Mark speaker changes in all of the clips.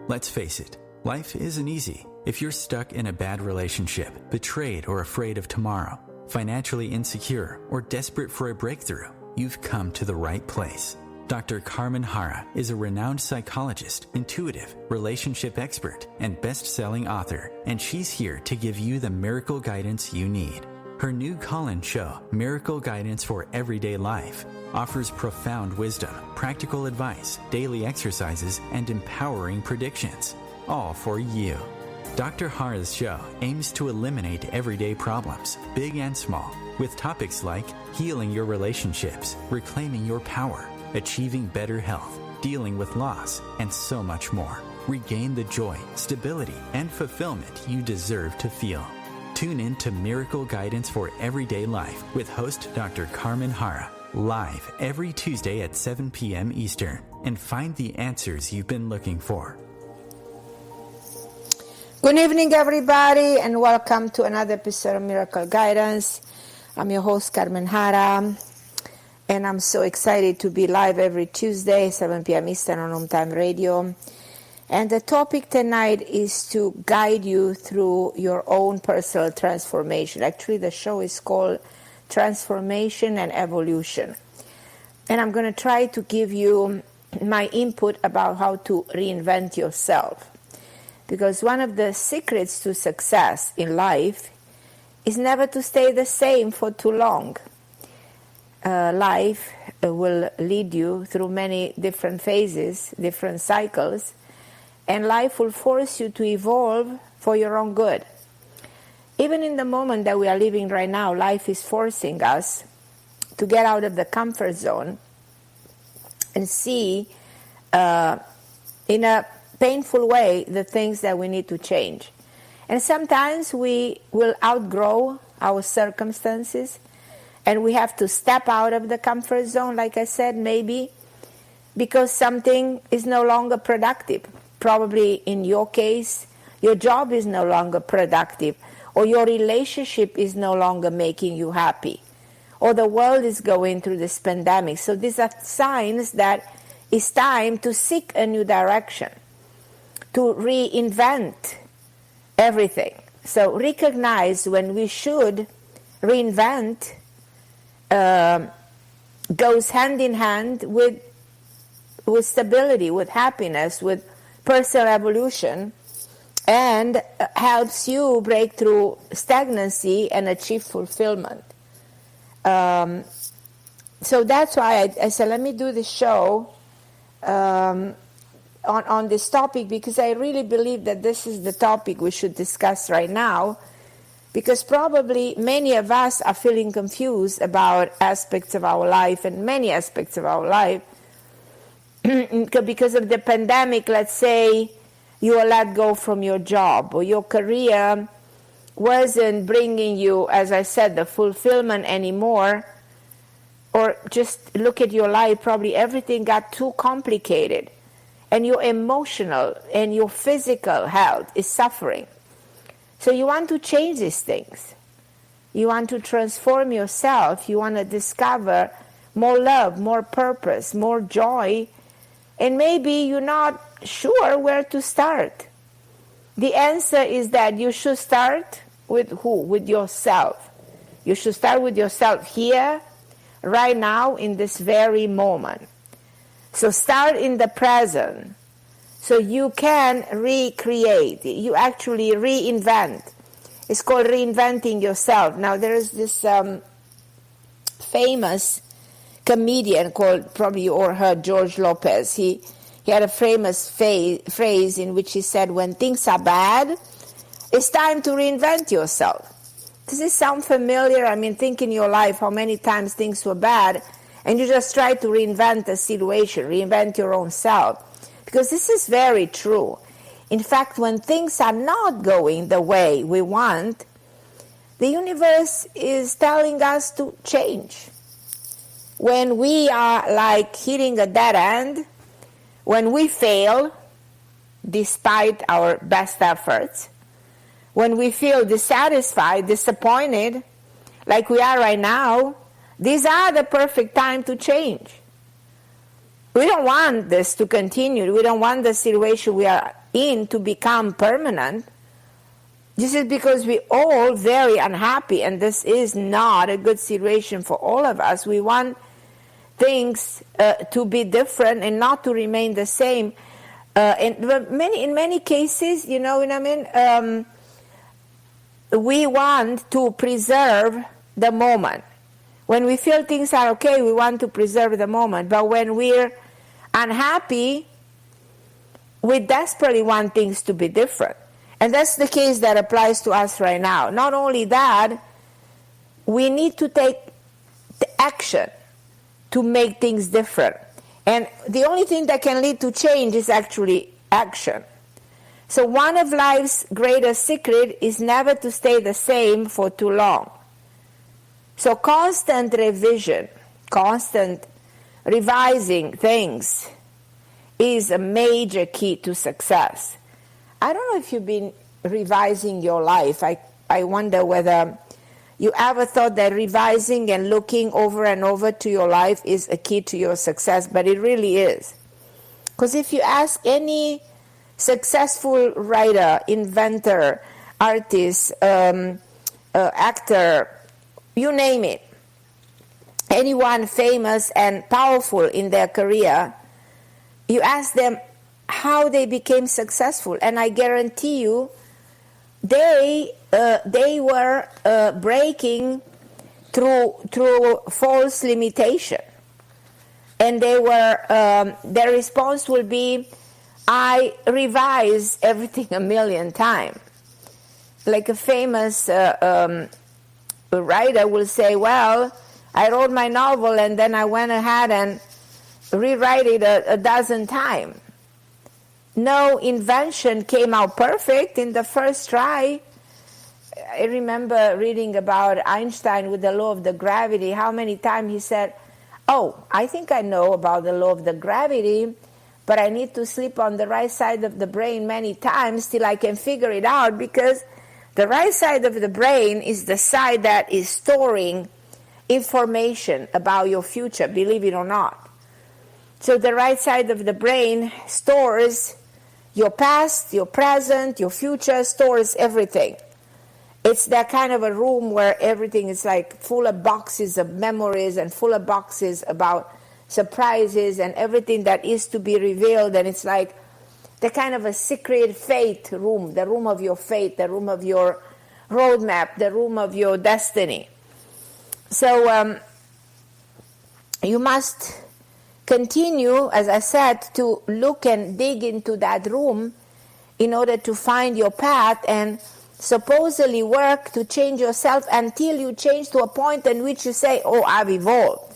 Speaker 1: Let's face it, life isn't easy. If you're stuck in a bad relationship, betrayed or afraid of tomorrow, financially insecure, or desperate for a breakthrough, you've come to the right place. Dr. Carmen Harra is a renowned psychologist, intuitive, relationship expert, and best-selling author, and she's here to give you the miracle guidance you need. Her new call-in show, Miracle Guidance for Everyday Life, offers profound wisdom, practical advice, daily exercises, and empowering predictions, all for you. Dr. Harra's show aims to eliminate everyday problems, big and small, with topics like healing your relationships, reclaiming your power, achieving better health, dealing with loss, and so much more. Regain the joy, stability, and fulfillment you deserve to feel. Tune in to Miracle Guidance for Everyday Life with host Dr. Carmen Harra, live every Tuesday at 7 p.m. Eastern, and find the answers you've been looking for.
Speaker 2: Good evening, everybody, and welcome to another episode of Miracle Guidance. I'm your host, Carmen Harra, and I'm so excited to be live every Tuesday, 7 p.m. Eastern on OMTimes Radio. And the topic tonight is to guide you through your own personal transformation. Actually, the show is called Transformation and Evolution. And I'm going to try to give you my input about how to reinvent yourself. Because one of the secrets to success in life is never to stay the same for too long. Life will lead you through many different phases, different cycles, and life will force you to evolve for your own good. Even in the moment that we are living right now, life is forcing us to get out of the comfort zone and see in a painful way the things that we need to change. And sometimes we will outgrow our circumstances and we have to step out of the comfort zone, like I said, maybe because something is no longer productive. Probably in your case, your job is no longer productive, or your relationship is no longer making you happy, or the world is going through this pandemic. So these are signs that it's time to seek a new direction, to reinvent everything. So recognize when we should reinvent goes hand in hand with stability, with happiness, with personal evolution, and helps you break through stagnancy and achieve fulfillment. So that's why I said, let me do this show on this topic, because I really believe that this is the topic we should discuss right now, because probably many of us are feeling confused about aspects of our life, and many aspects of our life, because of the pandemic. Let's say you were let go from your job, or your career wasn't bringing you, as I said, the fulfillment anymore, or just look at your life, probably everything got too complicated, and your emotional and your physical health is suffering. So you want to change these things. You want to transform yourself. You want to discover more love, more purpose, more joy. And maybe you're not sure where to start. The answer is that you should start with who? With yourself. You should start with yourself here, right now, in this very moment. So start in the present, so you can recreate. You actually reinvent. It's called reinventing yourself. Now there is this famous comedian called, probably you all heard, George Lopez. He had a famous phrase in which he said, when things are bad, it's time to reinvent yourself. Does this sound familiar? I mean, think in your life how many times things were bad and you just try to reinvent the situation, reinvent your own self. Because this is very true. In fact, when things are not going the way we want, the universe is telling us to change. When we are like hitting a dead end, when we fail despite our best efforts, when we feel dissatisfied, disappointed, like we are right now, these are the perfect time to change. We don't want this to continue. We don't want the situation we are in to become permanent. This is because we're all very unhappy, and this is not a good situation for all of us. We want things to be different and not to remain the same. In many cases, you know what I mean? We want to preserve the moment. When we feel things are okay, we want to preserve the moment. But when we're unhappy, we desperately want things to be different. And that's the case that applies to us right now. Not only that, we need to take the action to make things different. And the only thing that can lead to change is actually action. So one of life's greatest secrets is never to stay the same for too long. So constant revision, constant revising things is a major key to success. I don't know if you've been revising your life. I wonder whether you ever thought that revising and looking over and over to your life is a key to your success, but it really is. Because if you ask any successful writer, inventor, artist, actor, you name it, anyone famous and powerful in their career, you ask them how they became successful, and I guarantee you they were breaking through false limitation, and their response will be, I revise everything 1,000,000 times. Like a famous writer will say, well, I wrote my novel and then I went ahead and rewrite it a dozen times. No invention came out perfect in the first try. I remember reading about Einstein with the law of the gravity, how many times he said, oh, I think I know about the law of the gravity, but I need to sleep on the right side of the brain many times till I can figure it out, because the right side of the brain is the side that is storing information about your future, believe it or not. So the right side of the brain stores your past, your present, your future, stores everything. It's that kind of a room where everything is like full of boxes of memories and full of boxes about surprises and everything that is to be revealed. And it's like the kind of a secret fate room, the room of your fate, the room of your roadmap, the room of your destiny. So you must continue, as I said, to look and dig into that room in order to find your path and supposedly work to change yourself until you change to a point in which you say, oh, I've evolved.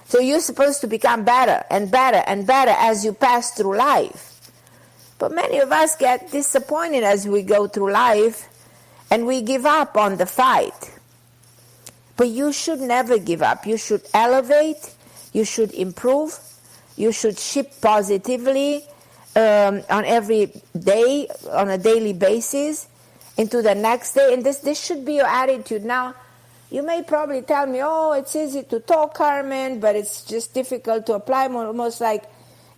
Speaker 2: So you're supposed to become better and better and better as you pass through life. But many of us get disappointed as we go through life and we give up on the fight. But you should never give up. You should elevate. You should improve. You should shift positively on every day, on a daily basis, into the next day. And this should be your attitude. Now, you may probably tell me, oh, it's easy to talk, Carmen, but it's just difficult to apply, almost like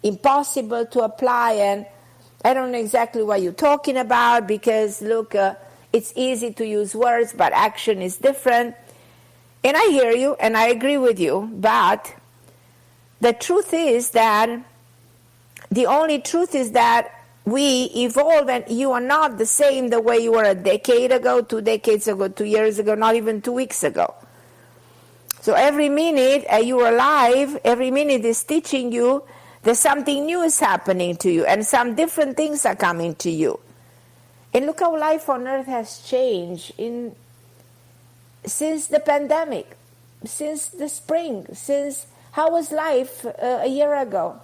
Speaker 2: impossible to apply. And I don't know exactly what you're talking about, because, look, it's easy to use words, but action is different. And I hear you, and I agree with you, but the truth is that, the only truth is that we evolve, and you are not the same the way you were a decade ago, 2 decades ago, 2 years ago, not even 2 weeks ago. So every minute you are alive, every minute is teaching you that something new is happening to you, and some different things are coming to you. And look how life on earth has changed since the pandemic, since the spring, how was life a year ago?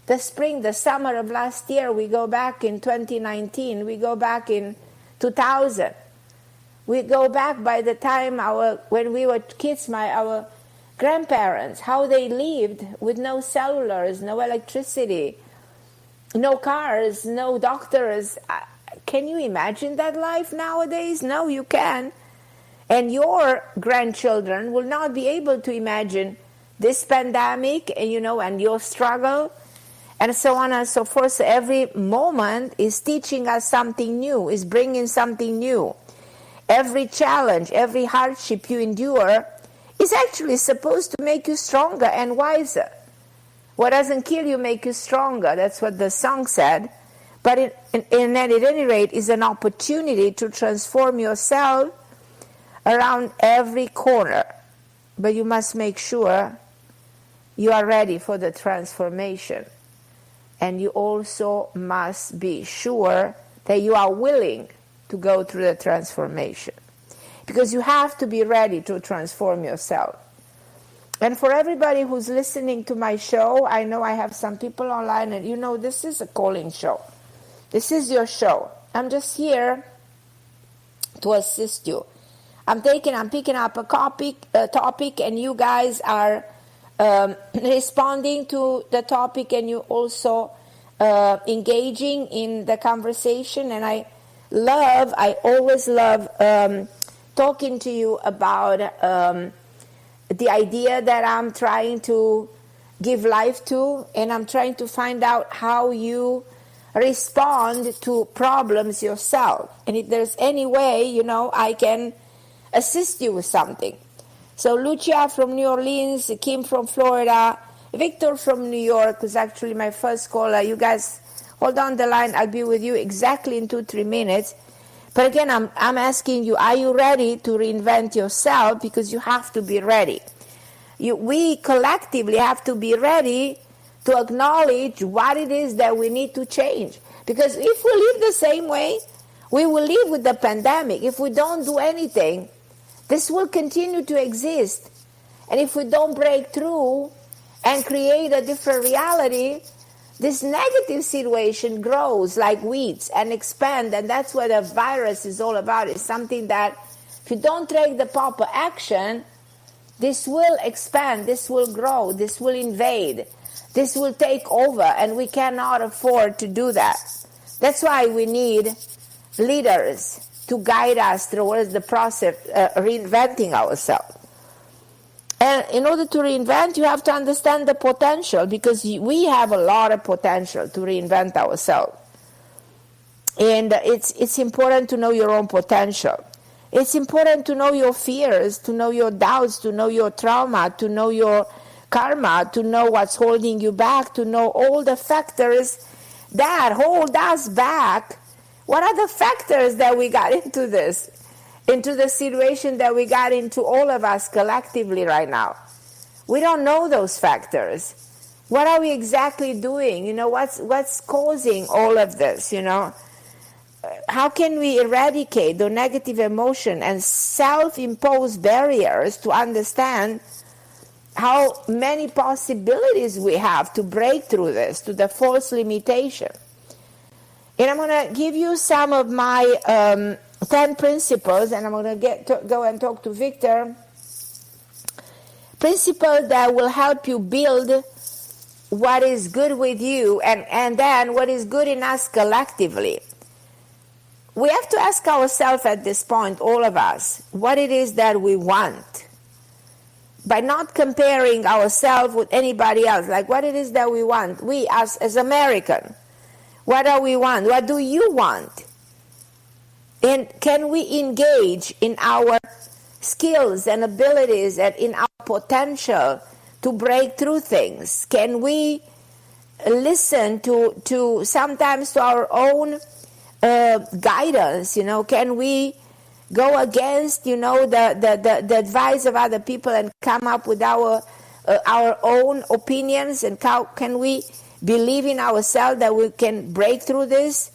Speaker 2: The spring, the summer of last year, we go back in 2019, we go back in 2000. We go back by the time when we were kids, our grandparents, how they lived with no cellulars, no electricity, no cars, no doctors. Can you imagine that life nowadays? No, you can. And your grandchildren will not be able to imagine this pandemic, and and your struggle, and so on and so forth. So every moment is teaching us something new, is bringing something new. Every challenge, every hardship you endure is actually supposed to make you stronger and wiser. What doesn't kill you make you stronger. That's what the song said. But at any rate, is an opportunity to transform yourself around every corner. But you must make sure you are ready for the transformation. And you also must be sure that you are willing to go through the transformation. Because you have to be ready to transform yourself. And for everybody who's listening to my show, I know I have some people online, and this is a calling show. This is your show. I'm just here to assist you. I'm picking up a topic, and you guys are responding to the topic, and you also engaging in the conversation. And I always love talking to you about the idea that I'm trying to give life to, and I'm trying to find out how you respond to problems yourself. And if there's any way, I can assist you with something. So Lucia from New Orleans, Kim from Florida, Victor from New York was actually my first caller. You guys hold on the line. I'll be with you exactly in 2-3 minutes. But again, I'm asking you, are you ready to reinvent yourself? Because you have to be ready. We collectively have to be ready to acknowledge what it is that we need to change. Because if we live the same way, we will live with the pandemic. If we don't do anything, this will continue to exist. And if we don't break through and create a different reality, this negative situation grows like weeds and expand, and that's what a virus is all about. It's something that if you don't take the proper action, this will expand, this will grow, this will invade, this will take over, and we cannot afford to do that. That's why we need leaders to guide us towards the process of reinventing ourselves. And in order to reinvent, you have to understand the potential, because we have a lot of potential to reinvent ourselves. And it's important to know your own potential. It's important to know your fears, to know your doubts, to know your trauma, to know your karma, to know what's holding you back, to know all the factors that hold us back. What are the factors that we got into this? Into the situation that we got into, all of us collectively right now? We don't know those factors. What are we exactly doing? What's causing all of this? How can we eradicate the negative emotion and self-imposed barriers to understand how many possibilities we have to break through this, to the false limitation? And I'm going to give you some of my 10 principles, and I'm going to go and talk to Victor. Principles that will help you build what is good with you, and then what is good in us collectively. We have to ask ourselves at this point, all of us, what it is that we want. By not comparing ourselves with anybody else, like what it is that we want. We as American, what do we want? What do you want? And can we engage in our skills and abilities and in our potential to break through things? Can we listen to sometimes to our own guidance? Can we go against the advice of other people and come up with our own opinions? And how can we believe in ourselves that we can break through this?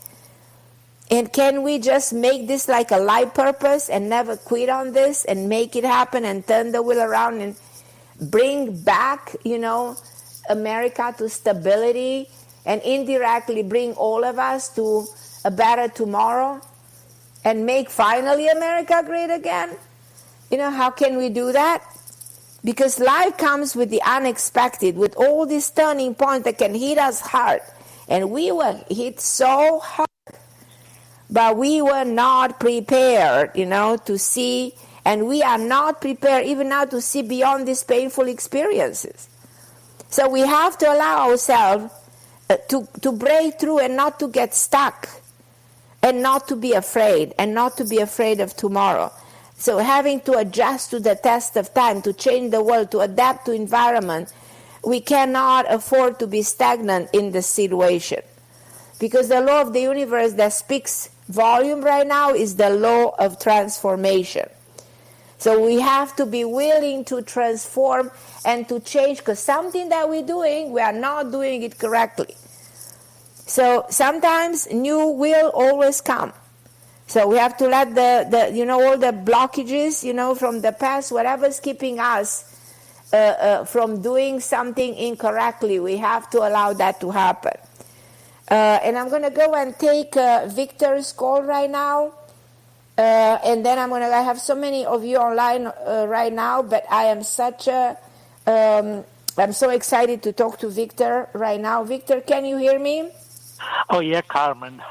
Speaker 2: And can we just make this like a life purpose and never quit on this and make it happen and turn the wheel around and bring back, America to stability and indirectly bring all of us to a better tomorrow and make finally America great again? How can we do that? Because life comes with the unexpected, with all these turning points that can hit us hard. And we were hit so hard. But we were not prepared, to see And we are not prepared even now to see beyond these painful experiences. So we have to allow ourselves to break through and not to get stuck, and not to be afraid, and not to be afraid of tomorrow. So having to adjust to the test of time, to change the world, to adapt to environment, we cannot afford to be stagnant in the situation. Because the law of the universe that speaks volume right now is the law of transformation. So we have to be willing to transform and to change, because something that we're doing, we are not doing it correctly. So sometimes new will always come. So we have to let all the blockages, from the past, whatever's keeping us from doing something incorrectly, we have to allow that to happen. And I'm going to go and take Victor's call right now. And then I have so many of you online right now, but I am I'm so excited to talk to Victor right now. Victor, can you hear me?
Speaker 3: Oh, yeah, Carmen.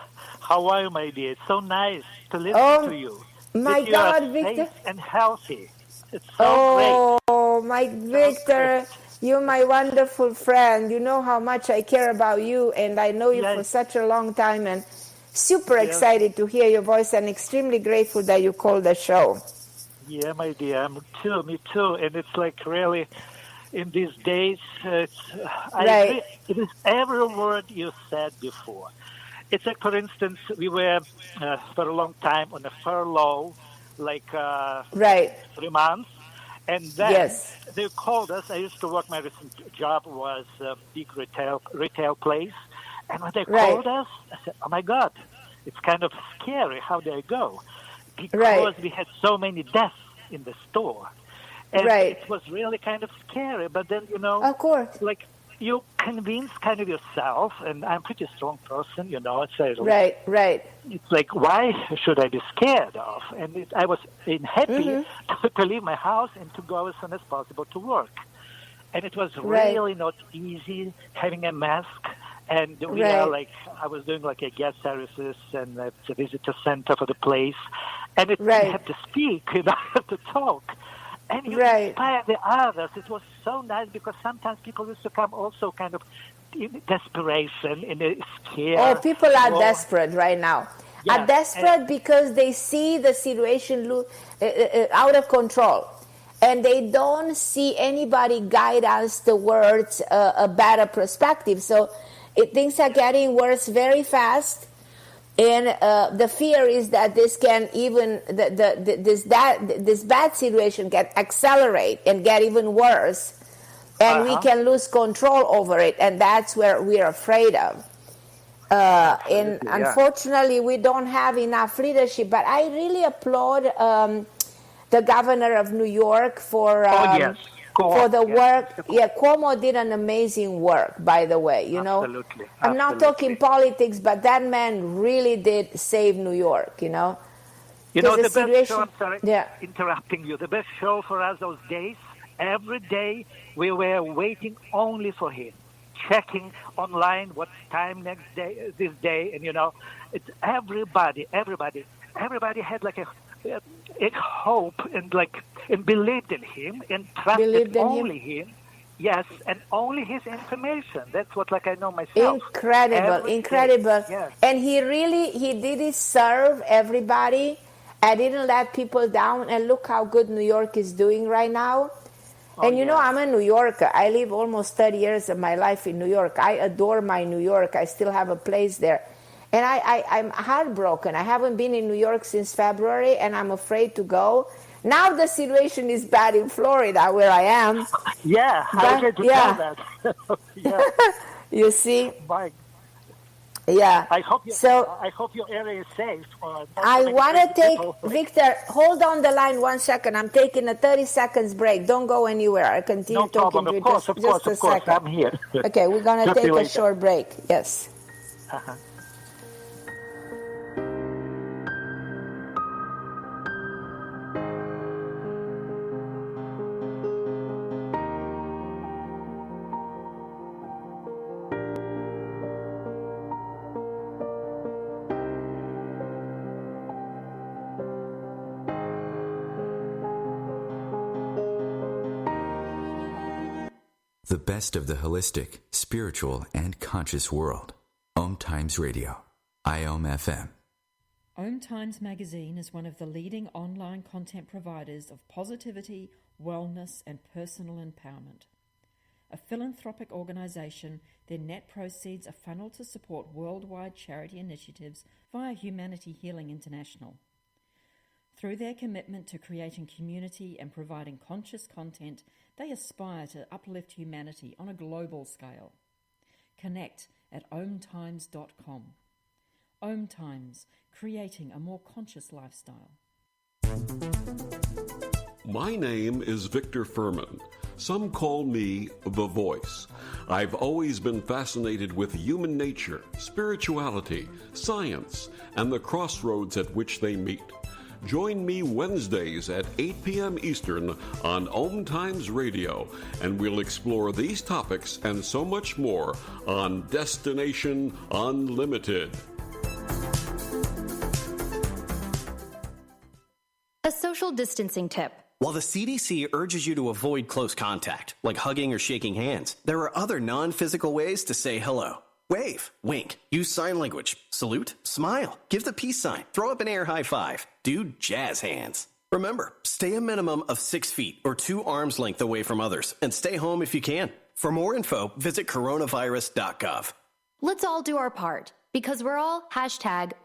Speaker 3: How are you, my dear? It's so nice to listen to you.
Speaker 2: My God,
Speaker 3: you are
Speaker 2: Victor.
Speaker 3: safe and healthy. It's so great.
Speaker 2: Oh, my Victor, you're my wonderful friend. You know how much I care about you, and I know you for such a long time, and super excited to hear your voice, and extremely grateful that you called the show.
Speaker 3: Yeah, my dear, me too. And it's like really, in these days, I agree. It is every word you said before. It's like, for instance, we were for a long time on a furlough, like 3 months. And then they called us. I used to work, my recent job was a big retail place. And when they called us, I said, oh, my God, it's kind of scary. How do I go? Because we had so many deaths in the store. And it was really kind of scary. But then,
Speaker 2: of course,
Speaker 3: like you convince kind of yourself, and I'm a pretty strong person, it's it's like, why should I be scared of? And I was happy to leave my house and to go as soon as possible to work. And it was really not easy having a mask. And we are I was doing like a guest services and a visitor center for the place. And you have to speak, you have to talk. And you inspire the others. It was so nice because sometimes people used to come also kind of in desperation, in a scare.
Speaker 2: Oh, people are desperate right now. Are desperate because they see the situation out of control. And they don't see anybody guide us towards a better perspective. So things are getting worse very fast. And the fear is that this can even this bad situation can accelerate and get even worse, and we can lose control over it, and that's where we're afraid of. And unfortunately, we don't have enough leadership. But I really applaud the governor of New York for the work. Yeah, Cuomo did an amazing work, by the way.
Speaker 3: Absolutely.
Speaker 2: I'm not talking politics, but that man really did save New York.
Speaker 3: The best show. I'm sorry, interrupting you. The best show for us those days. Every day we were waiting only for him, checking online what's time next day, this day, and it's everybody had like a hope and believed in him and trusted only him. Yes, and only his information. That's what I know myself.
Speaker 2: Incredible. Yes. And he did serve everybody and didn't let people down. And look how good New York is doing right now. And I'm a New Yorker. I live almost 30 years of my life in New York. I adore my New York. I still have a place there. And I'm heartbroken. I haven't been in New York since February, and I'm afraid to go. Now the situation is bad in Florida, where I am.
Speaker 3: Yeah, I get to tell that.
Speaker 2: You see?
Speaker 3: Mike.
Speaker 2: Yeah.
Speaker 3: I hope your area is safe.
Speaker 2: I want to take Victor. Hold on the line 1 second. I'm taking a 30 seconds break. Don't go anywhere. I continue talking to you. Just a second.
Speaker 3: I'm here.
Speaker 2: Okay, we're gonna take a short break. Yes.
Speaker 1: The best of the holistic, spiritual, and conscious world. OMTimes Radio. IOM-FM.
Speaker 4: OMTimes magazine is one of the leading online content providers of positivity, wellness, and personal empowerment. A philanthropic organization, their net proceeds are funneled to support worldwide charity initiatives via Humanity Healing International. Through their commitment to creating community and providing conscious content, they aspire to uplift humanity on a global scale. Connect at omtimes.com. OMTimes, creating a more conscious lifestyle.
Speaker 5: My name is Victor Furman. Some call me The Voice. I've always been fascinated with human nature, spirituality, science, and the crossroads at which they meet. Join me Wednesdays at 8 p.m. Eastern on OMTimes Radio, and we'll explore these topics and so much more on Destination Unlimited.
Speaker 6: A social distancing tip.
Speaker 7: While the CDC urges you to avoid close contact, like hugging or shaking hands, there are other non-physical ways to say hello. Wave, wink, use sign language, salute, smile, give the peace sign, throw up an air high five, do jazz hands. Remember, stay a minimum of 6 feet or 2 arms length away from others, and stay home if you can. For more info, visit coronavirus.gov.
Speaker 6: Let's all do our part, because we're all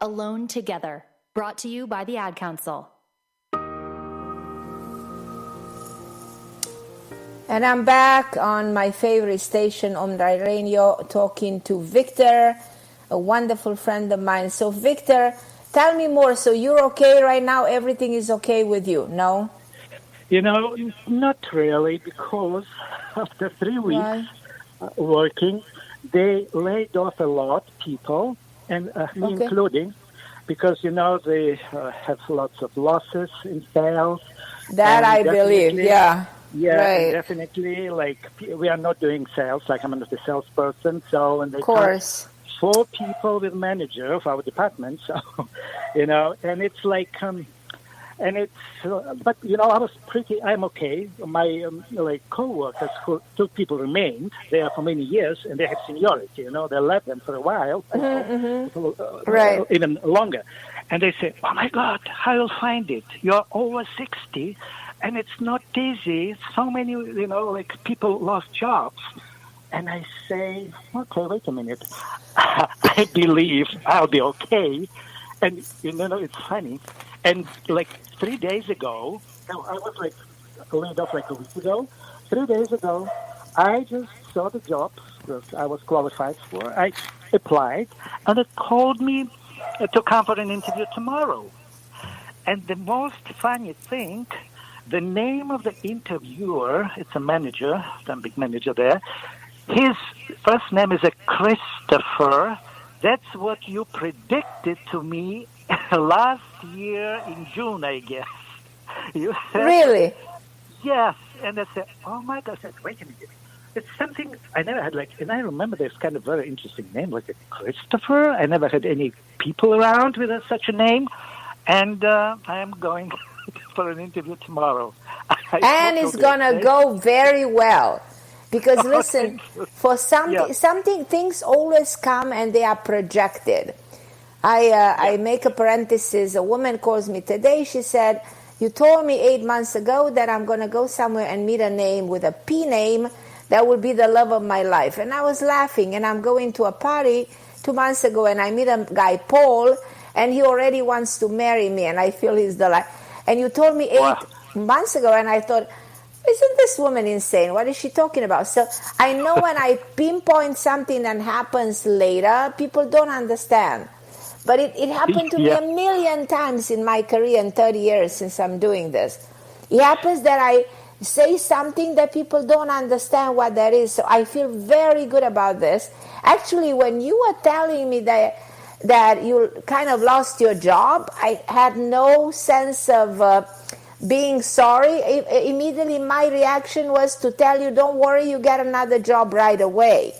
Speaker 6: #alone together. Brought to you by the Ad Council.
Speaker 2: And I'm back on my favorite station, OMTimes Radio, talking to Victor, a wonderful friend of mine. So, Victor, tell me more. So you're okay right now? Everything is okay with you, no?
Speaker 3: You know, not really, because after 3 weeks working, they laid off a lot of people, and me including, because, you know, they have lots of losses in sales.
Speaker 2: That I believe, yeah.
Speaker 3: Yeah,
Speaker 2: right.
Speaker 3: Definitely. Like, we are not doing sales. Like, I'm not a salesperson. So, and they
Speaker 2: of course.
Speaker 3: 4 people with manager of our department. So, you know, and it's like, and it's, but you know, I'm okay. My like co-workers, who 2 people remained there for many years, and they have seniority. You know, they left them for a while,
Speaker 2: right?
Speaker 3: Even longer. And they say, "Oh my God, how you'll find it? You're over 60." And it's not easy. So many, you know, like people lost jobs. And I say, okay, wait a minute. I believe I'll be okay. And, you know, it's funny. And like 3 days ago, I was like laid off like a week ago. 3 days ago, I just saw the job that I was qualified for. I applied, and it called me to come for an interview tomorrow. And the most funny thing, the name of the interviewer, it's a manager, some big manager there. His first name is Christopher. That's what you predicted to me last year in June, I guess. You said,
Speaker 2: really?
Speaker 3: Yes. And I said, oh my God. I said, wait a minute. It's something I never had, like, and I remember this kind of very interesting name, like a Christopher. I never had any people around with such a name. And I am going for an interview tomorrow.
Speaker 2: And it's going to go very well. Because listen, for something, things always come and they are projected. I make a parenthesis. A woman calls me today. She said, you told me 8 months ago that I'm going to go somewhere and meet a name with a P name that will be the love of my life. And I was laughing. And I'm going to a party 2 months ago, and I meet a guy, Paul, and he already wants to marry me, and I feel he's the life. And you told me 8 months ago, and I thought, isn't this woman insane? What is she talking about? So I know when I pinpoint something that happens later, people don't understand. But it happened to me a million times in my career in 30 years since I'm doing this. It happens that I say something that people don't understand what that is. So I feel very good about this. Actually, when you were telling me that you kind of lost your job, I had no sense of being sorry. Immediately my reaction was to tell you, don't worry, you get another job right away.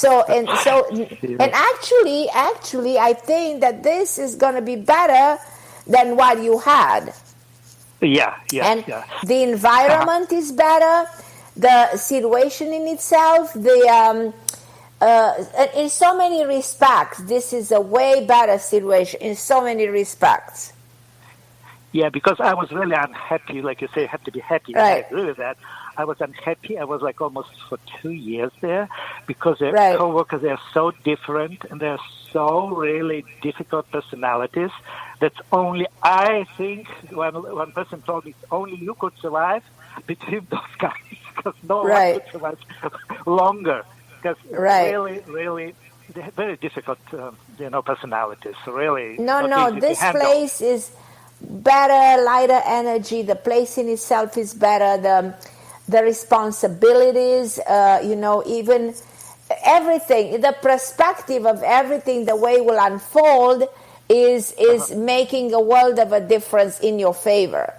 Speaker 2: And actually, I think that this is going to be better than what you had.
Speaker 3: Yeah.
Speaker 2: The environment is better. the situation in itself, in so many respects, this is a way better situation in so many respects.
Speaker 3: Yeah, because I was really unhappy. Like you say, you have to be happy.
Speaker 2: Right.
Speaker 3: And I agree with that. I was unhappy. I was like almost for 2 years there because the coworkers, they're so different and they're so really difficult personalities that only I think one person told me only you could survive between those guys because no one could survive longer because really, really they're very difficult, personalities. Really,
Speaker 2: this place is better, lighter energy. The place in itself is better. The responsibilities, even everything, the perspective of everything, the way it will unfold is making a world of a difference in your favor.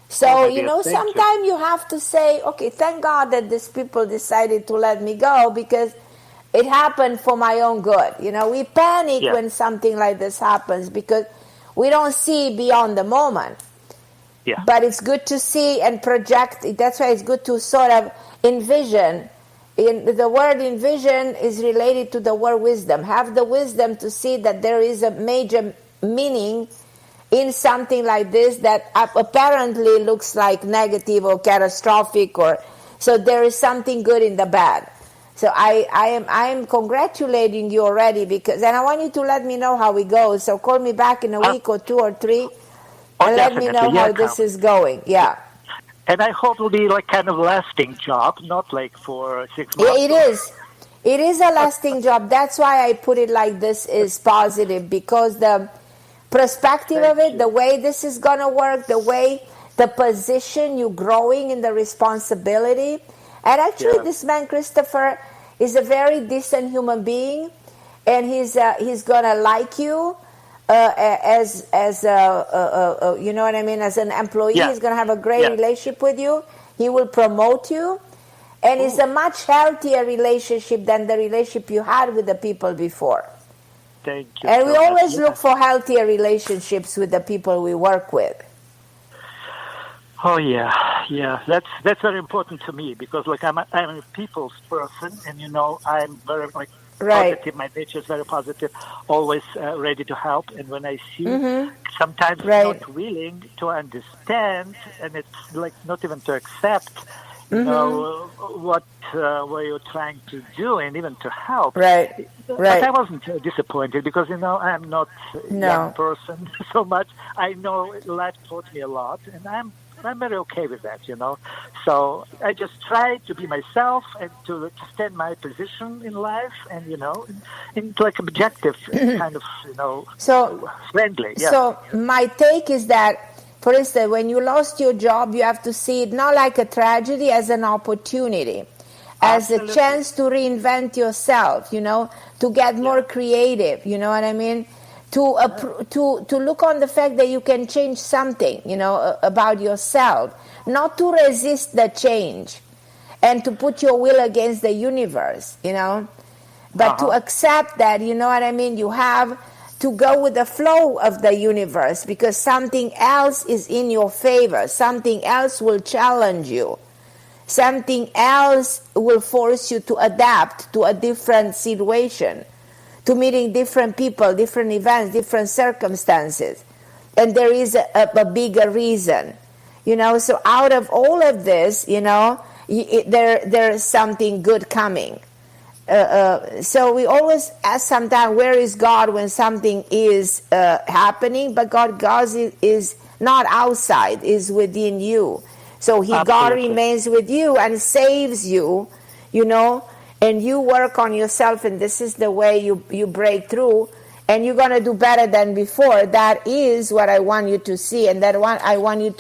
Speaker 2: So, sometimes you have to say, okay, thank God that these people decided to let me go because it happened for my own good. We panic when something like this happens because we don't see beyond the moment.
Speaker 3: Yeah.
Speaker 2: But it's good to see and project. That's why it's good to sort of envision. The word envision is related to the word wisdom. Have the wisdom to see that there is a major meaning in something like this that apparently looks like negative or catastrophic, so there is something good in the bad. So I am congratulating you already and I want you to let me know how it goes. So call me back in a week or 2 or 3. And let me know how this is going. Yeah.
Speaker 3: And I hope it'll be like kind of lasting job, not like for 6 months.
Speaker 2: Yeah, it is. It is a lasting job. That's why I put it like this is positive because the perspective of it, the way this is going to work, the position you're growing in the responsibility. And actually this man, Christopher, is a very decent human being and he's going to like you. As you know what I mean, as an employee, he's going to have a great relationship with you. He will promote you, and it's a much healthier relationship than the relationship you had with the people before.
Speaker 3: Thank you.
Speaker 2: And we always look for healthier relationships with the people we work with.
Speaker 3: Oh yeah. That's very important to me because like I'm a people's person, and I'm very positive. My nature is very positive, always ready to help. And when I see sometimes not willing to understand, and it's like not even to accept, what you're trying to do, and even to help.
Speaker 2: Right.
Speaker 3: But I wasn't disappointed because I'm not a young person so much. I know life taught me a lot, and I'm very okay with that, So I just try to be myself and to stand my position in life and, in like objective kind of,
Speaker 2: so
Speaker 3: friendly. Yeah.
Speaker 2: So my take is that, for instance, when you lost your job, you have to see it not like a tragedy, as an opportunity, as a chance to reinvent yourself, to get more creative, you know what I mean? To look on the fact that you can change something, about yourself, not to resist the change and to put your will against the universe, but to accept that, you know what I mean, you have to go with the flow of the universe because something else is in your favor, something else will challenge you, something else will force you to adapt to a different situation, to meeting different people, different events, different circumstances. And there is a bigger reason, so out of all of this, there is something good coming. So we always ask sometimes, where is God when something is happening? But God is not outside, is within you. So God remains with you and saves you, and you work on yourself, and this is the way you break through, and you're going to do better than before. That is what I want you to see, and I want you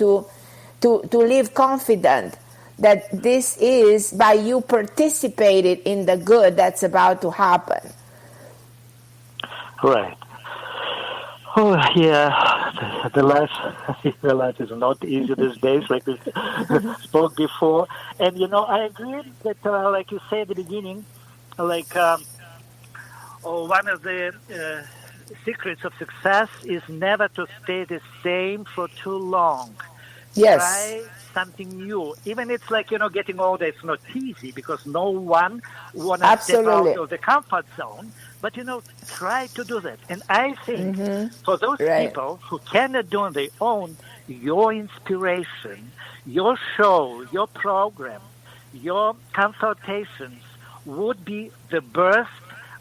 Speaker 2: to live confident that this is by you participating in the good that's about to happen.
Speaker 3: Right. Oh yeah, the life is not easy these days, like we spoke before. And I agree that, like you said at the beginning, like one of the secrets of success is never to stay the same for too long.
Speaker 2: Yes.
Speaker 3: Try something new. Even it's like, getting older, it's not easy because no one want to step out of the comfort zone. But, try to do that. And I think for those people who cannot do on their own, your inspiration, your show, your program, your consultations would be the burst,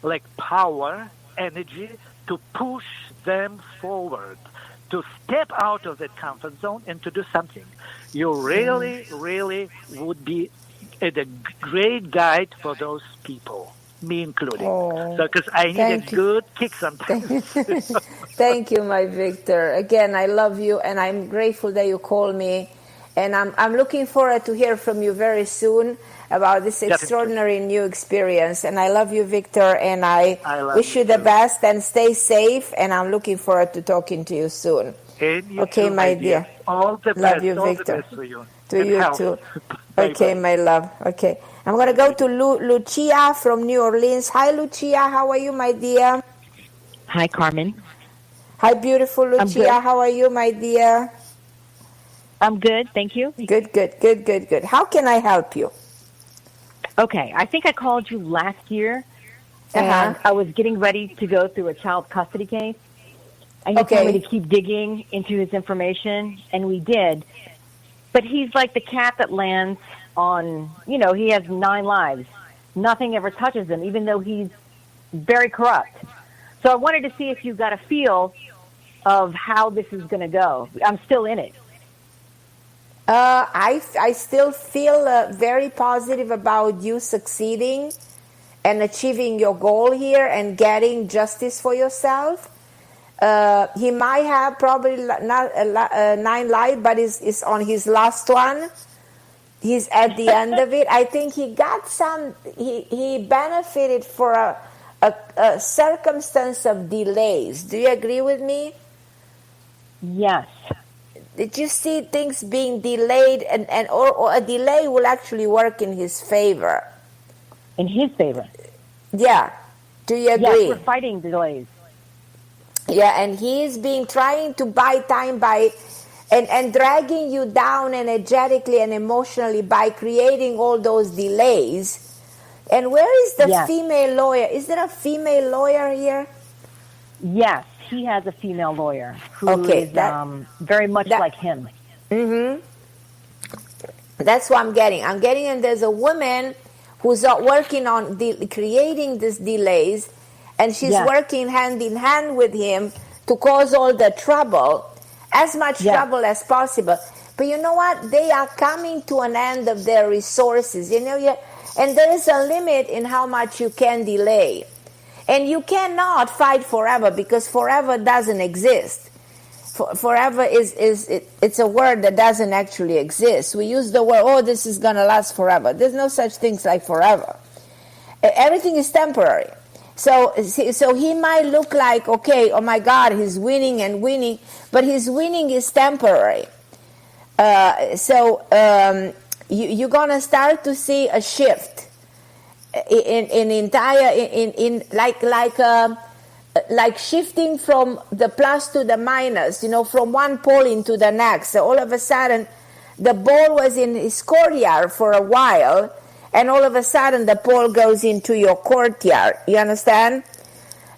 Speaker 3: like power, energy to push them forward, to step out of that comfort zone and to do something. You really, really would be a great guide for those people, me including. Because I need a good kick sometimes.
Speaker 2: Thank you, my Victor. Again, I love you, and I'm grateful that you called me. And I'm looking forward to hear from you very soon about this extraordinary new experience. And I love you, Victor, and I wish you the best and stay safe. And I'm looking forward to talking to you soon.
Speaker 3: Okay,
Speaker 2: my dear.
Speaker 3: All the best.
Speaker 2: Love you,
Speaker 3: all
Speaker 2: Victor.
Speaker 3: The best for you.
Speaker 2: To you too. Okay, my love. Okay. I'm going to go to Lucia from New Orleans. Hi, Lucia. How are you, my dear?
Speaker 8: Hi, Carmen.
Speaker 2: Hi, beautiful Lucia. How are you, my dear?
Speaker 8: I'm good, thank you.
Speaker 2: Good. How can I help you?
Speaker 8: Okay, I think I called you last year, and I was getting ready to go through a child custody case, and you told me to keep digging into his information, and we did. But he's like the cat that lands on, he has 9 lives. Nothing ever touches him, even though he's very corrupt. So I wanted to see if you got a feel of how this is going to go. I'm still in it.
Speaker 2: I still feel very positive about you succeeding and achieving your goal here and getting justice for yourself. He might have probably not 9 lives, but is on his last one. He's at the end of it. I think he got he benefited for a circumstance of delays. Do you agree with me?
Speaker 8: Yes.
Speaker 2: Did you see things being delayed, or a delay will actually work in his favor?
Speaker 8: In his favor?
Speaker 2: Yeah. Do you agree?
Speaker 8: Yes, we're fighting delays.
Speaker 2: Yeah, and he's trying to buy time and dragging you down energetically and emotionally by creating all those delays. And where is the female lawyer? Is there a female lawyer here?
Speaker 8: Yes. He has a female lawyer who is very much like him.
Speaker 2: Mm-hmm. That's what I'm getting. And there's a woman who's working on creating these delays, and she's working hand in hand with him to cause all the trouble, as much trouble as possible. But you know what? They are coming to an end of their resources. And there is a limit in how much you can delay. And you cannot fight forever, because forever doesn't exist. Forever it's a word that doesn't actually exist. We use the word, this is going to last forever. There's no such things like forever. Everything is temporary. So he might look like, oh my God, he's winning and winning, but his winning is temporary. You're going to start to see a shift. Like shifting from the plus to the minus, from one pole into the next. So all of a sudden, the ball was in his courtyard for a while, and all of a sudden the ball goes into your courtyard. You understand?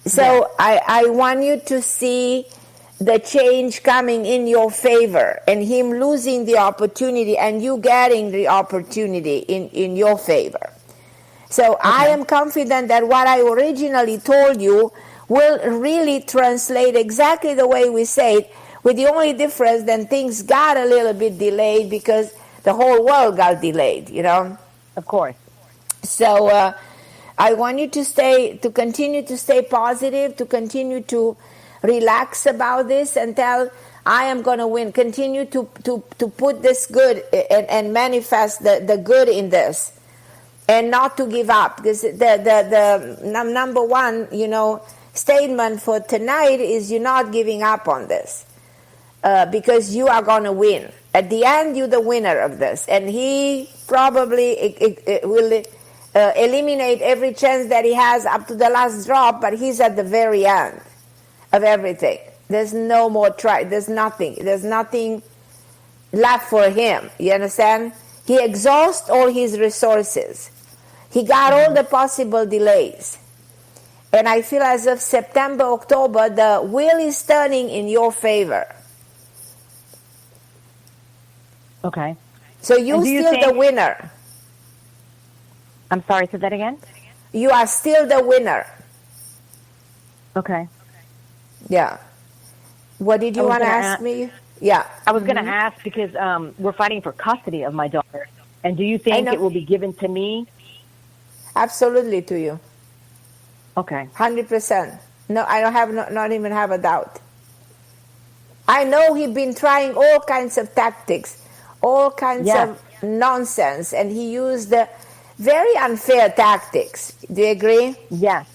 Speaker 2: So I want you to see the change coming in your favor, and him losing the opportunity and you getting the opportunity in your favor. So I am confident that what I originally told you will really translate exactly the way we say it, with the only difference that things got a little bit delayed because the whole world got delayed,
Speaker 8: Of course.
Speaker 2: So I want you to continue to stay positive, to continue to relax about this and tell, I am going to win. Continue to put this good and manifest the good in this. And not to give up, because the number one, statement for tonight is you're not giving up on this, because you are going to win. At the end, you're the winner of this, and he probably will eliminate every chance that he has up to the last drop, but he's at the very end of everything. There's no more try. There's nothing left for him. You understand? He exhausts all his resources. He got all the possible delays. And I feel as if September, October, the wheel is turning in your favor.
Speaker 8: Okay.
Speaker 2: So you're still the winner.
Speaker 8: I'm sorry, say that again?
Speaker 2: You are still the winner.
Speaker 8: Okay.
Speaker 2: Yeah. What did you want to ask me? Yeah.
Speaker 8: I was going to ask because we're fighting for custody of my daughter. And do you think it will be given to me?
Speaker 2: Absolutely to you.
Speaker 8: Okay.
Speaker 2: 100%. No, I don't have not even have a doubt. I know he's been trying all kinds of tactics, all kinds of nonsense, and he used very unfair tactics. Do you agree?
Speaker 8: Yes.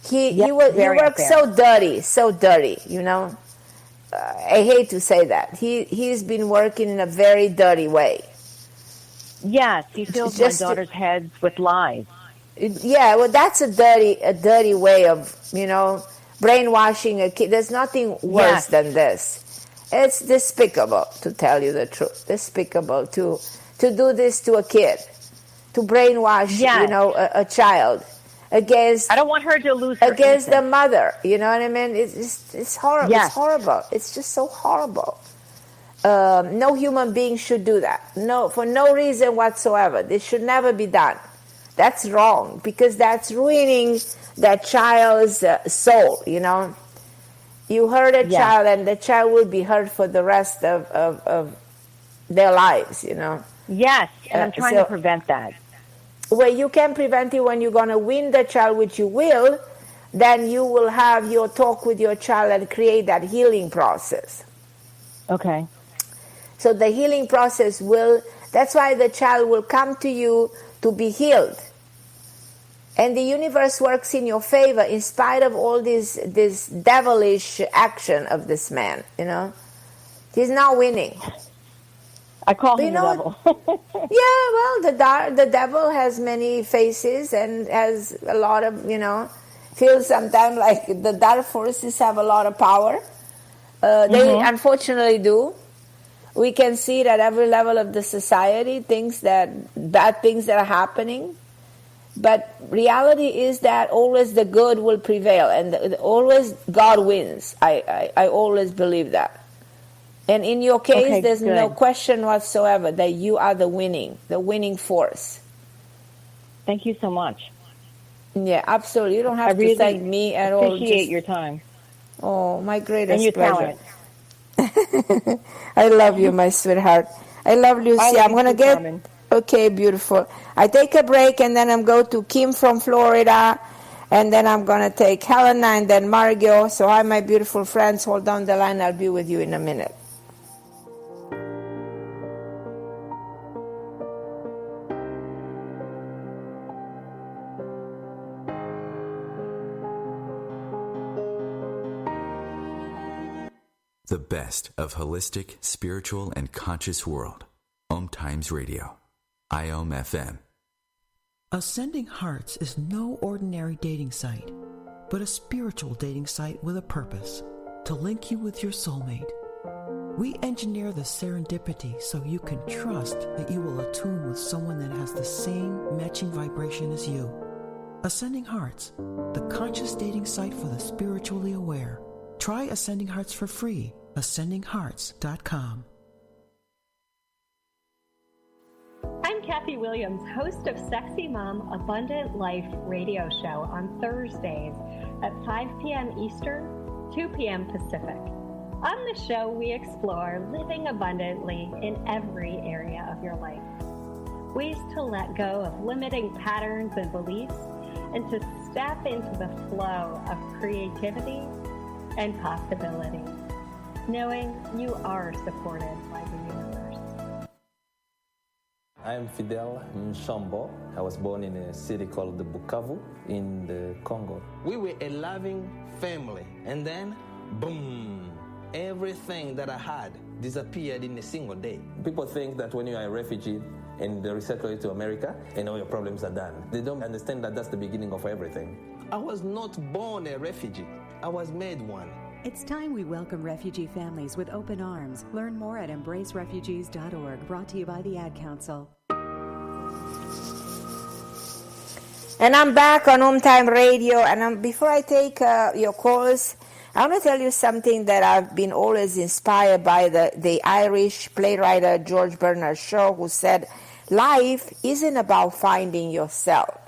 Speaker 2: He works so dirty, you know. I hate to say that. He's been working in a very dirty way.
Speaker 8: Yes, he fills my daughter's heads with lies.
Speaker 2: Yeah, well, that's a dirty way of, you know, brainwashing a kid. There's nothing worse than this. It's despicable, to tell you the truth. Despicable to do this to a kid, to brainwash, you know, a child against.
Speaker 8: I don't want her to lose her
Speaker 2: against the mother. You know what I mean? It's horrible. Yes. It's horrible. It's just so horrible. No human being should do that. No, for no reason whatsoever. This should never be done. That's wrong, because that's ruining that child's soul, you know. You hurt a child, and the child will be hurt for the rest of their lives, you know.
Speaker 8: Yes, and I'm trying to prevent that.
Speaker 2: Well, you can prevent it when you're going to win the child, which you will. Then you will have your talk with your child and create that healing process.
Speaker 8: Okay.
Speaker 2: So the healing process that's why the child will come to you to be healed. And the universe works in your favor in spite of all this devilish action of this man, you know. He's not winning.
Speaker 8: I call him the devil.
Speaker 2: Yeah, well, the devil has many faces and has a lot of, you know, feels sometimes like the dark forces have a lot of power. They unfortunately do. We can see it at every level of the society, bad things that are happening. But reality is that always the good will prevail, and always God wins. I always believe that. And in your case, there's no question whatsoever that you are the winning force.
Speaker 8: Thank you so much.
Speaker 2: Yeah, absolutely. You don't have to thank me at all.
Speaker 8: Appreciate your time.
Speaker 2: Oh, my greatest
Speaker 8: and your
Speaker 2: pleasure.
Speaker 8: Talent.
Speaker 2: I love you, my sweetheart. I love Lucia. I'm going to get...
Speaker 8: Carmen.
Speaker 2: Okay, beautiful. I take a break, and then I'm going to Kim from Florida, and then I'm going to take Helena and then Margot. So hi, my beautiful friends. Hold on the line. I'll be with you in a minute.
Speaker 1: The best of holistic, spiritual, and conscious world. OMTimes Radio. IOM FM.
Speaker 9: Ascending Hearts is no ordinary dating site, but a spiritual dating site with a purpose, to link you with your soulmate. We engineer the serendipity so you can trust that you will attune with someone that has the same matching vibration as you. Ascending Hearts, the conscious dating site for the spiritually aware. Try Ascending Hearts for free. AscendingHearts.com.
Speaker 10: I'm Kathy Williams, host of Sexy Mom Abundant Life radio show on Thursdays at 5 p.m. Eastern, 2 p.m. Pacific. On the show, we explore living abundantly in every area of your life. Ways to let go of limiting patterns and beliefs and to step into the flow of creativity and possibility, knowing you are supported by the universe.
Speaker 11: I am Fidel Mshombo. I was born in a city called the Bukavu in the Congo. We were a loving family, and then, boom, everything that I had disappeared in a single day. People think that when you are a refugee and they resettle you to America and all your problems are done. They don't understand that that's the beginning of everything. I was not born a refugee. I was made one.
Speaker 12: It's time we welcome refugee families with open arms. Learn more at embracerefugees.org, brought to you by the Ad Council.
Speaker 2: And I'm back on OMTime Radio, and before I take your calls, I want to tell you something that I've been always inspired by the Irish playwright George Bernard Shaw, who said, life isn't about finding yourself.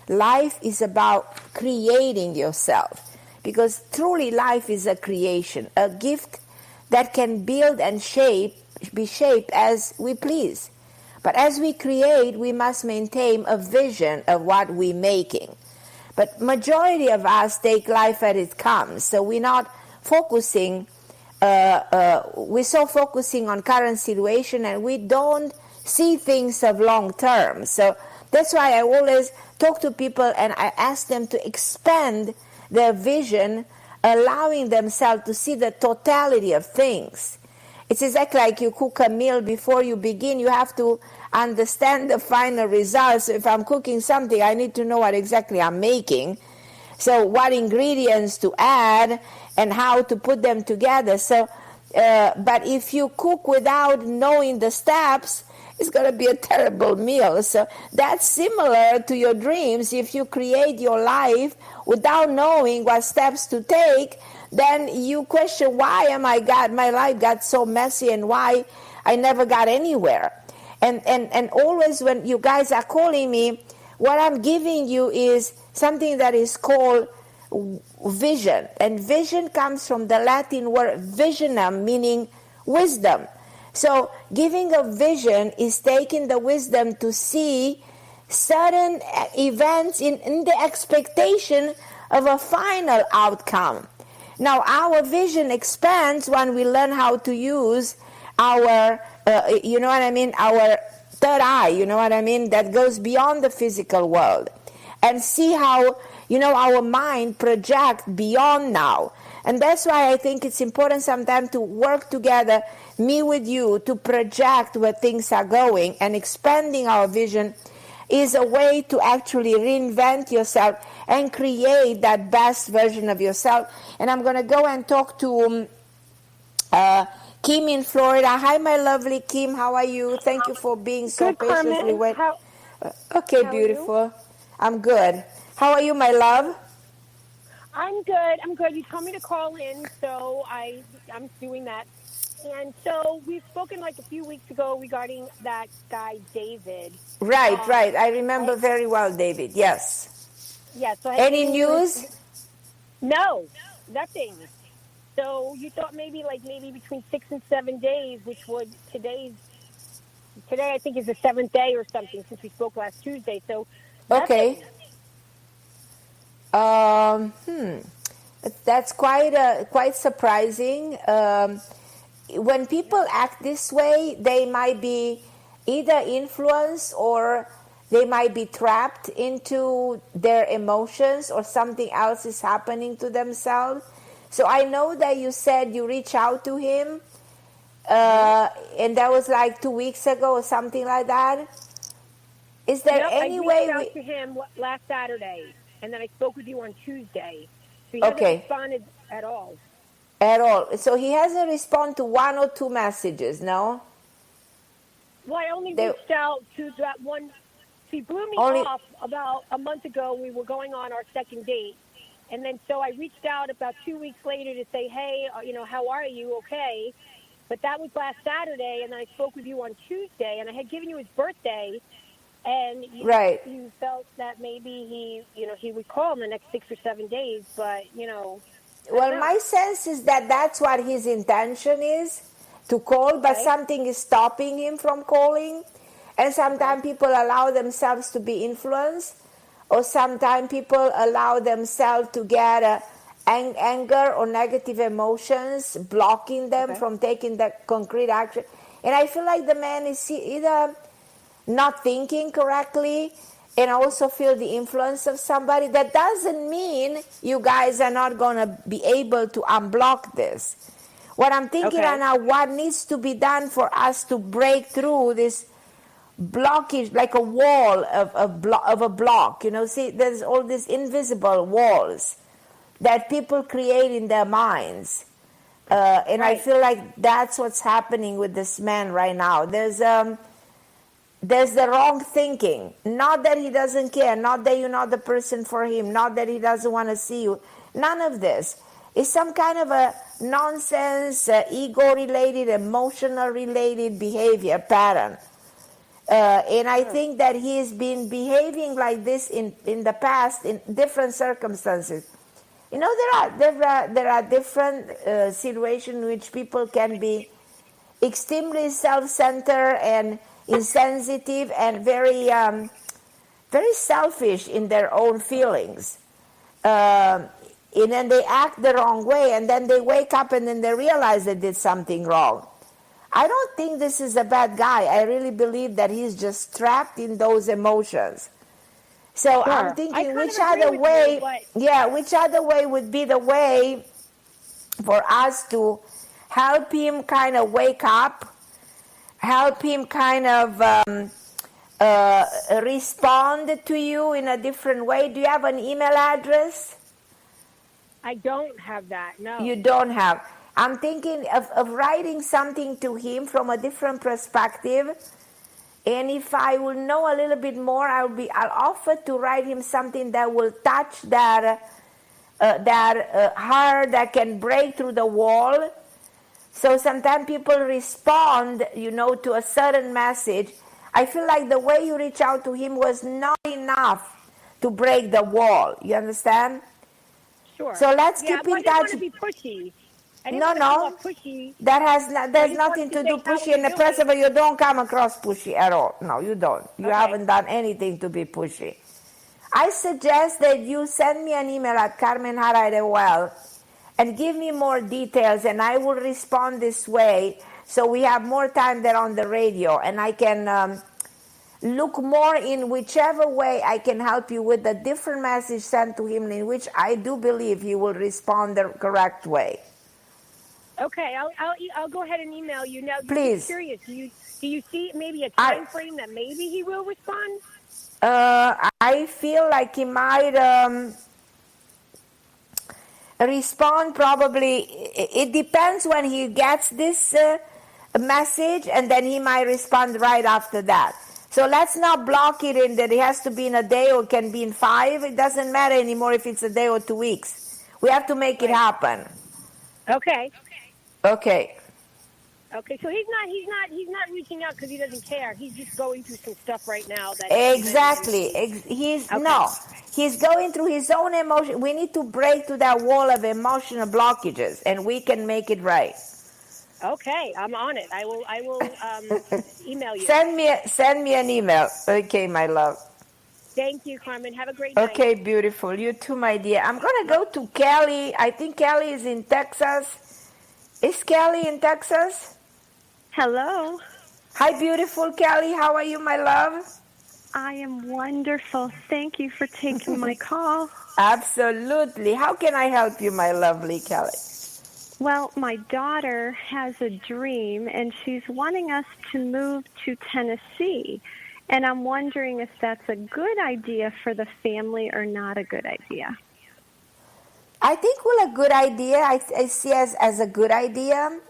Speaker 2: Life is about creating yourself. Because truly life is a creation, a gift that can build and be shaped as we please. But as we create, we must maintain a vision of what we're making. But majority of us take life as it comes, so we're not focusing, we're so focusing on current situation and we don't see things of long term. So that's why I always talk to people and I ask them to expand their vision, allowing themselves to see the totality of things. It's exactly like you cook a meal. Before you begin, you have to understand the final results. So if I'm cooking something, I need to know what exactly I'm making. So what ingredients to add and how to put them together. So, but if you cook without knowing the steps, it's going to be a terrible meal. So that's similar to your dreams. If you create your life without knowing what steps to take, then you question, why my life got so messy and why I never got anywhere. And always when you guys are calling me, what I'm giving you is something that is called vision. And vision comes from the Latin word visionum, meaning wisdom. So giving a vision is taking the wisdom to see certain events in the expectation of a final outcome. Now, our vision expands when we learn how to use our, you know what I mean, our third eye, you know what I mean, that goes beyond the physical world. And see how, you know, our mind projects beyond now. And that's why I think it's important sometimes to work together, me with you, to project where things are going. And expanding our vision is a way to actually reinvent yourself and create that best version of yourself. And I'm going to go and talk to Kim in Florida. Hi, my lovely Kim. How are you? Thank you for being so
Speaker 13: good,
Speaker 2: patiently
Speaker 13: waiting.
Speaker 2: Okay, how beautiful. I'm good. How are you, my love?
Speaker 13: I'm good. You told me to call in, so I'm doing that. And so we've spoken like a few weeks ago regarding that guy, David.
Speaker 2: Right. I remember very well, David. Yes.
Speaker 13: Yeah. So
Speaker 2: any news?
Speaker 13: No, nothing. So you thought maybe between 6 and 7 days, which would today I think is the 7th day or something since we spoke last Tuesday. So nothing.
Speaker 2: Okay. That's quite surprising. When people act this way, they might be either influenced or they might be trapped into their emotions or something else is happening to themselves. So I know that you said you reached out to him, and that was like 2 weeks ago or something like that. Is there any way
Speaker 13: I reached out to him last Saturday, and then I spoke with you on Tuesday. So he hasn't responded at all.
Speaker 2: At all. So he hasn't responded to 1 or 2 messages, no?
Speaker 13: Well, I only reached out to that one. He blew me off about a month ago. We were going on our second date. And then so I reached out about 2 weeks later to say, hey, how are you? Okay. But that was last Saturday, and I spoke with you on Tuesday, and I had given you his birthday, and you felt that maybe he would call in the next 6 or 7 days, but,
Speaker 2: Well, my sense is that that's what his intention is, to call, but something is stopping him from calling. And sometimes people allow themselves to be influenced, or sometimes people allow themselves to get anger or negative emotions, blocking them from taking the concrete action. And I feel like the man is either not thinking correctly and also feel the influence of somebody. That doesn't mean you guys are not going to be able to unblock this. What I'm thinking right now, what needs to be done for us to break through this blockage, like a wall of a block, see, there's all these invisible walls that people create in their minds. And I feel like that's what's happening with this man right now. There's the wrong thinking. Not that he doesn't care, not that you're not the person for him, not that he doesn't want to see you. None of this. It's some kind of a nonsense, ego-related, emotional-related behavior pattern. And I think that he's been behaving like this in the past in different circumstances. You know, there are different situations in which people can be extremely self-centered and insensitive and very selfish in their own feelings. And then they act the wrong way, and then they wake up and then they realize they did something wrong. I don't think this is a bad guy. I really believe that he's just trapped in those emotions. So
Speaker 13: Sure.
Speaker 2: I'm thinking, which other way would be the way for us to help him kind of wake up, help him kind of respond to you in a different way? Do you have an email address?
Speaker 13: I don't have that, no.
Speaker 2: You don't have. I'm thinking of writing something to him from a different perspective. And if I will know a little bit more, I'll offer to write him something that will touch that heart that can break through the wall. So sometimes people respond, to a certain message. I feel like the way you reach out to him was not enough to break the wall. You understand?
Speaker 13: Sure.
Speaker 2: So let's keep in touch.
Speaker 13: I didn't want to be pushy. Pushy.
Speaker 2: There's nothing to do pushy in the press of it. You don't come across pushy at all. No, you don't. You haven't done anything to be pushy. I suggest that you send me an email at Carmen Harra and give me more details, and I will respond this way so we have more time there on the radio, and I can look more in whichever way I can help you with the different message sent to him, in which I do believe he will respond the correct way.
Speaker 13: Okay, I'll go ahead and email you now.
Speaker 2: Please.
Speaker 13: I'm curious. Do you see maybe a time frame that maybe he will respond?
Speaker 2: I feel like he might respond probably. It depends when he gets this message, and then he might respond right after that. So let's not block it in that it has to be in a day or it can be in 5. It doesn't matter anymore if it's a day or 2 weeks. We have to make it happen.
Speaker 13: Okay.
Speaker 2: Okay.
Speaker 13: Okay, so he's not reaching out because he doesn't care. He's just going through some stuff right now.
Speaker 2: Exactly. He's going through his own emotion. We need to break through that wall of emotional blockages, and we can make it right.
Speaker 13: Okay, I'm on it. I will email you.
Speaker 2: Send me an email. Okay, my love.
Speaker 13: Thank you, Carmen. Have a great night.
Speaker 2: Okay, beautiful. You too, my dear. I'm going to go to Kelly. I think Kelly is in Texas. Is Kelly in Texas?
Speaker 14: Hello.
Speaker 2: Hi, beautiful Kelly. How are you, my love?
Speaker 14: I am wonderful. Thank you for taking my call.
Speaker 2: Absolutely. How can I help you, my lovely Kelly?
Speaker 14: Well, my daughter has a dream, and she's wanting us to move to Tennessee. And I'm wondering if that's a good idea for the family or not a good idea.
Speaker 2: I think, a good idea. I see as a good idea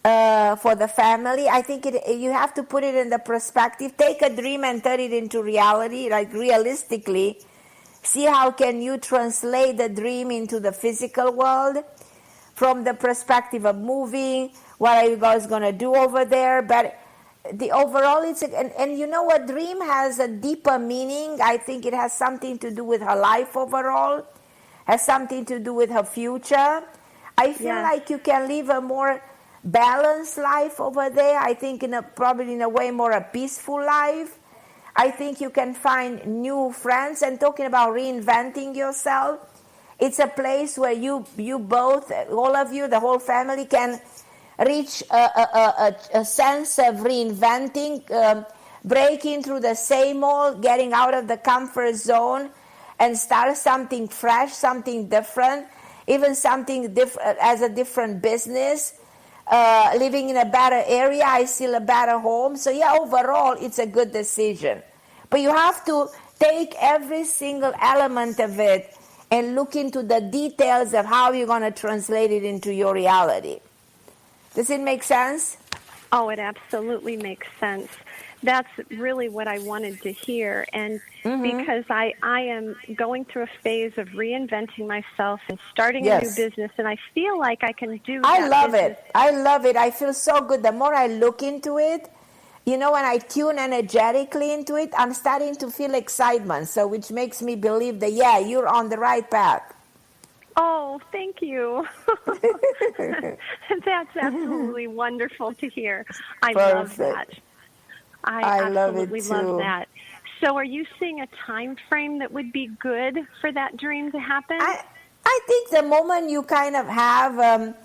Speaker 2: for the family. I think you have to put it in the perspective. Take a dream and turn it into reality, like realistically. See how can you translate the dream into the physical world from the perspective of moving. What are you guys going to do over there? But the overall, and you know what? Dream has a deeper meaning. I think it has something to do with her life overall. Has something to do with her future. I feel like you can live a more balanced life over there. I think probably in a way more a peaceful life. I think you can find new friends. And talking about reinventing yourself, it's a place where you both, all of you, the whole family can reach a sense of reinventing, breaking through the same old, getting out of the comfort zone, and start something fresh, something different, even something different as a different business, living in a better area, I see a better home. So overall, it's a good decision. But you have to take every single element of it and look into the details of how you're going to translate it into your reality. Does it make sense?
Speaker 14: Oh, it absolutely makes sense. That's really what I wanted to hear. And because I am going through a phase of reinventing myself and starting a new business, and I feel like I can do that.
Speaker 2: I love it. I love it. I feel so good. The more I look into it, when I tune energetically into it, I'm starting to feel excitement. So which makes me believe that, you're on the right path.
Speaker 14: Oh, thank you. That's absolutely wonderful to hear. I love that. I absolutely love that. So are you seeing a time frame that would be good for that dream to happen?
Speaker 2: I think the moment you kind of have,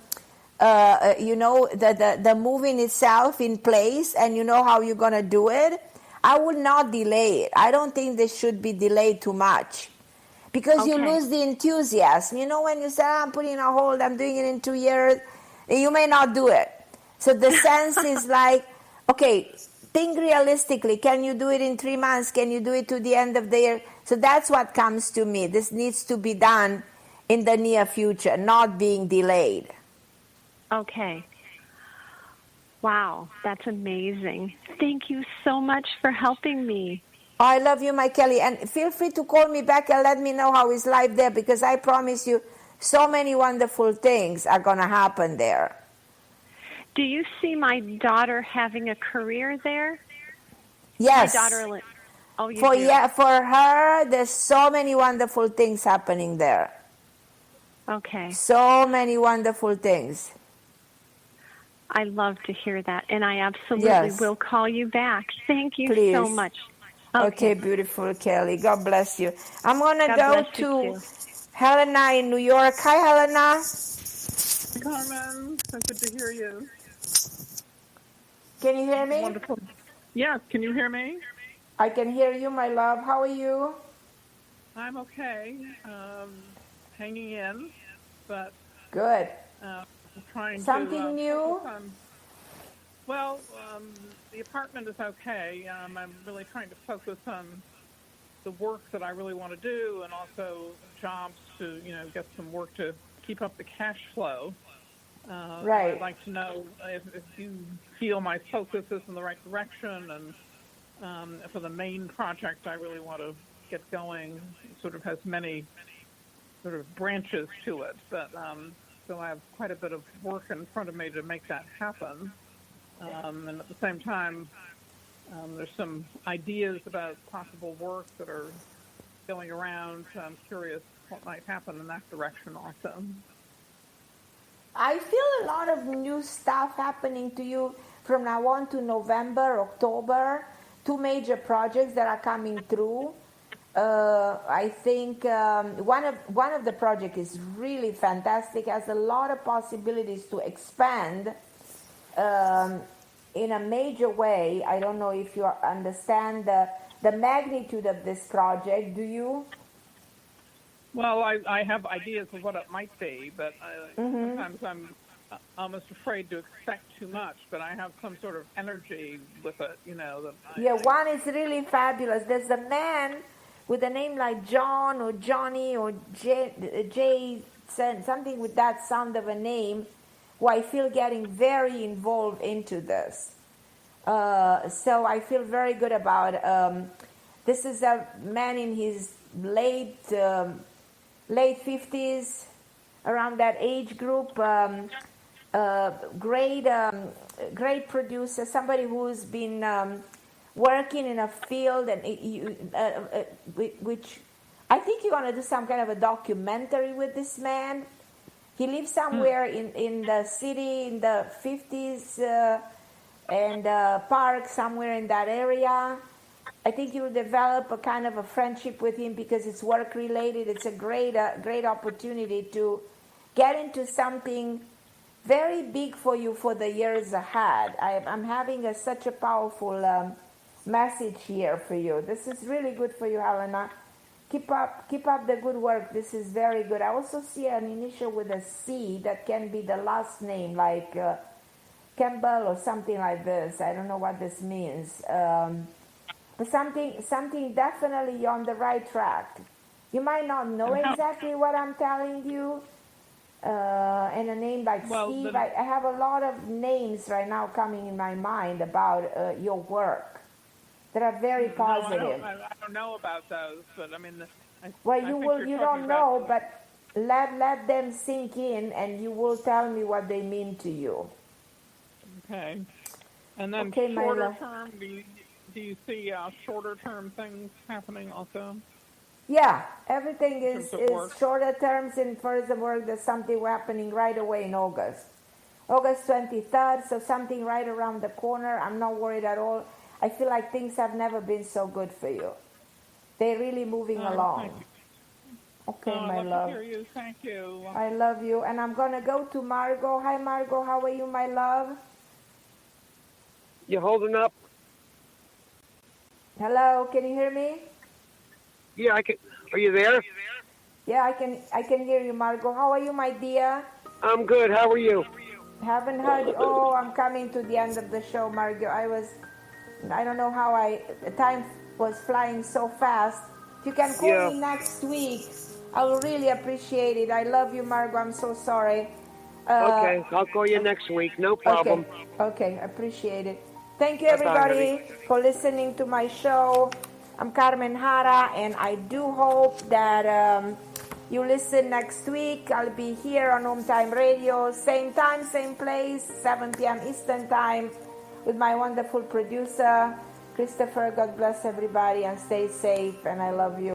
Speaker 2: the moving itself in place and you know how you're going to do it, I would not delay it. I don't think this should be delayed too much. Because you lose the enthusiasm. When you say, I'm putting a hold, I'm doing it in 2 years, you may not do it. So the sense is like, okay, think realistically. Can you do it in 3 months? Can you do it to the end of the year? So that's what comes to me. This needs to be done in the near future, not being delayed.
Speaker 14: Okay. Wow, that's amazing. Thank you so much for helping me.
Speaker 2: I love you, my Kelly, and feel free to call me back and let me know how is life there, because I promise you so many wonderful things are going to happen there.
Speaker 14: Do you see my daughter having a career there?
Speaker 2: Yes.
Speaker 14: My daughter. Oh, you
Speaker 2: do?
Speaker 14: Yeah,
Speaker 2: for her, there's so many wonderful things happening there.
Speaker 14: Okay.
Speaker 2: So many wonderful things.
Speaker 14: I love to hear that, and I absolutely will call you back. Thank you so much.
Speaker 2: Okay, beautiful Kelly. God bless you. I'm going to go to Helena in New York. Hi, Helena.
Speaker 15: Carmen, so good to hear you.
Speaker 2: Can you hear me?
Speaker 15: Wonderful. Yes, can you hear me?
Speaker 2: I can hear you, my love. How are you?
Speaker 15: I'm okay. Hanging in, but...
Speaker 2: Good.
Speaker 15: Trying
Speaker 2: Something new?
Speaker 15: The apartment is okay. I'm really trying to focus on the work that I really want to do, and also jobs to, get some work to keep up the cash flow.
Speaker 2: Right.
Speaker 15: I'd like to know if you feel my focus is in the right direction, and for the main project I really want to get going, it sort of has many sort of branches to it, but so I have quite a bit of work in front of me to make that happen. And at the same time, there's some ideas about possible work that are going around. So I'm curious what might happen in that direction also.
Speaker 2: I feel a lot of new stuff happening to you from now on to November, October. 2 major projects that are coming through. I think one of the projects is really fantastic, has a lot of possibilities to expand in a major way. I don't know if you understand the magnitude of this project. Do you?
Speaker 15: Well, I have ideas of what it might be, but sometimes I'm almost afraid to expect too much, but I have some sort of energy with it,
Speaker 2: one is really fabulous. There's a man with a name like John or Johnny or Jay, something with that sound of a name, who I feel getting very involved into this. So I feel very good about this is a man in his late 50s, around that age group. Great producer, somebody who's been working in a field and which I think you're going to do some kind of a documentary with this man. He lives somewhere in the city in the 50s and park somewhere in that area. I think you'll develop a kind of a friendship with him because it's work related. It's a great opportunity to get into something very big for you for the years ahead. I'm having such a powerful message here for you. This is really good for you, Helena. Keep up the good work. This is very good. I also see an initial with a C that can be the last name, like Campbell or something like this. I don't know what this means. But something definitely on the right track. You might not know exactly what I'm telling you. And a name like Steve, I have a lot of names right now coming in my mind about your work that are very positive.
Speaker 15: No, I don't know about those, but I mean,
Speaker 2: you don't know, but let them sink in, and you will tell me what they mean to you.
Speaker 15: Okay. And then shorter term, do you see shorter term things happening also?
Speaker 2: Yeah, everything is shorter terms. In first of work, there's something happening right away in August 23rd, so something right around the corner. I'm not worried at all. I feel like things have never been so good for you. They're really moving along. Okay, my love.
Speaker 15: I love to hear you. Thank you.
Speaker 2: I love you. And I'm going to go to Margot. Hi, Margot. How are you, my love?
Speaker 16: You holding up?
Speaker 2: Hello, can you hear me?
Speaker 16: Yeah, I can. Are you there?
Speaker 2: Yeah, I can hear you, Margot. How are you, my dear?
Speaker 16: I'm good. How are you?
Speaker 2: Haven't heard you. Oh, I'm coming to the end of the show, Margot. I don't know how time was flying so fast. If you can call me next week, I will really appreciate it. I love you, Margot. I'm so sorry.
Speaker 16: Okay, I'll call you next week. No problem.
Speaker 2: Okay, appreciate it. Thank you, everybody, for listening to my show. I'm Carmen Harra, and I do hope that you listen next week. I'll be here on OMTime Radio, same time, same place, 7 p.m. Eastern Time, with my wonderful producer, Christopher. God bless everybody, and stay safe, and I love you.